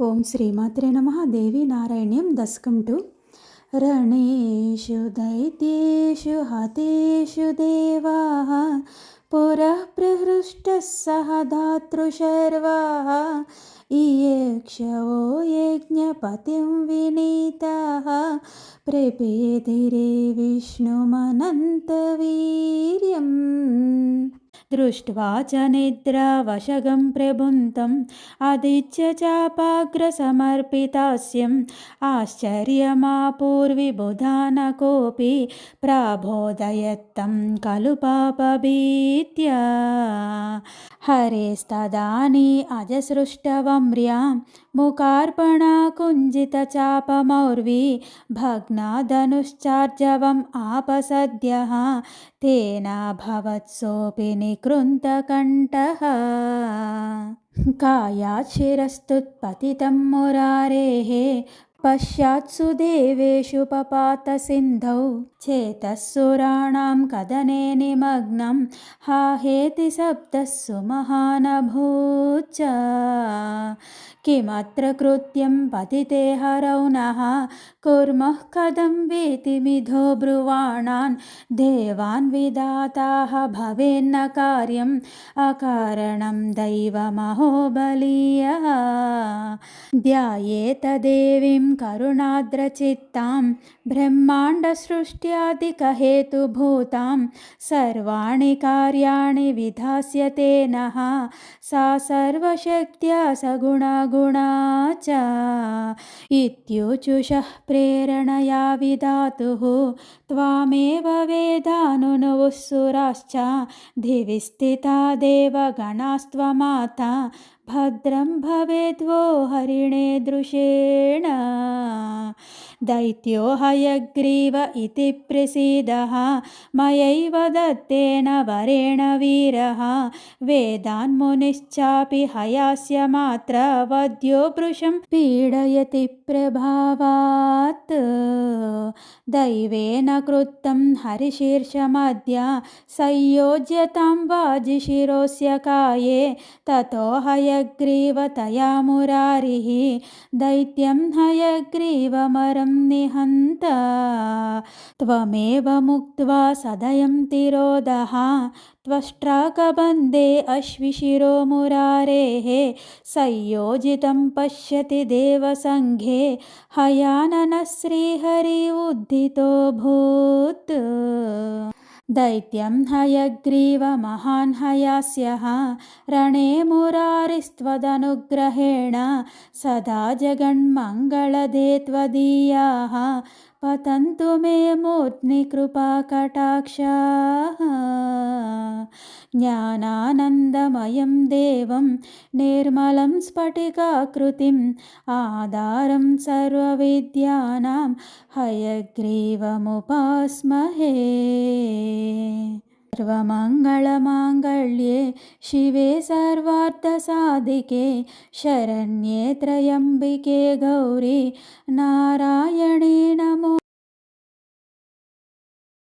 ఓం శ్రీమాత్రే నమః. దేవి నారాయణ్యం దశకం 2. रणेषु दैत्येषु हतेषु देवाः पुरः प्रहृष्टः सह धातृशर्वाः इयेक्षवो यज्ञपतिं विनीताः प्रपेदिरे विष्णुमनन्तवीर्यम् दृष्ट्वा च निद्रावशगं प्रभुन्तम् आदित्य चापाग्रसमर्पितास्यम् आश्चर्यमापूर्विबुधा न कोऽपि प्राबोधयत्तं खलु पापभीत्या हरेस्तदानी अजसृष्टवम्र्यां मुखार्पणा कुञ्जितचापमौर्वी भग्नादनुश्चार्जवम् आपसद्यः तेनाभवत्सोऽपि निकृन्तकण्ठः कायात् शिरस्तुत्पतितं मुरारेः पश्चात्सु देवेषु पपातसिन्धौ चेतःसुराणां कदने निमग्नं हाहेति शब्दस्सु महानभूच्च किमत्र कृत्यं पतिते हरौ नः कुर्मः कथं वीतिमिधो ब्रुवाणान् देवान् विधाताः भवेन्न कार्यम् अकारणं दैवमहो बलीयः ध्यायेत देवीं करुणाद्रचित्तां ब्रह्माण्डसृष्ट्यादिकहेतुभूतां सर्वाणि कार्याणि विधास्यते नः सा सर्वशक्त्या सगुणगुणा च इत्युचुषः प्रेरणया विधातुः त्वामेव वेदानुनुवुः सुराश्च दिवि स्थिता देवगणास्त्वमाता भद्रं भवेद्वो हरिणे दृशेण दैत्यो हयग्रीव इति प्रसीदः मयैव दत्तेन वरेण वीरः वेदान्मुनिश्चापि हयास्य मात्र वद्यो भृशं पीडयति प्रभावात् दैवेन कृतं हरिशीर्षमद्य संयोज्यतां वाजिशिरोऽस्य काये ततो हयग्रीवतया मुरारिः दैत्यं हयग्रीवमरं निहन्त त्वमेव मुक्त्वा सदयं तिरोदः त्वष्ट्राकबन्धे अश्विशिरो मुरारेः संयोजितं पश्यति देवसङ्घे हयाननः श्रीहरि उद्धितोऽभूत् दैत्यं हयग्रीवमहान् हयास्यः रणे मुरारिस्त्वदनुग्रहेण सदा जगन्मङ्गलदे त्वदीयाः पतन्तु मे मूर्ध्निकृपाकटाक्षाः ज्ञानानन्दमयं देवं निर्मलं स्फटिकाकृतिम् आधारं सर्वविद्यानां हयग्रीवमुपास्महे सर्वमङ्गलमाङ्गल्ये शिवे सर्वार्थसाधिके शरण्ये त्र्यम्बिके गौरी नारायणे नमो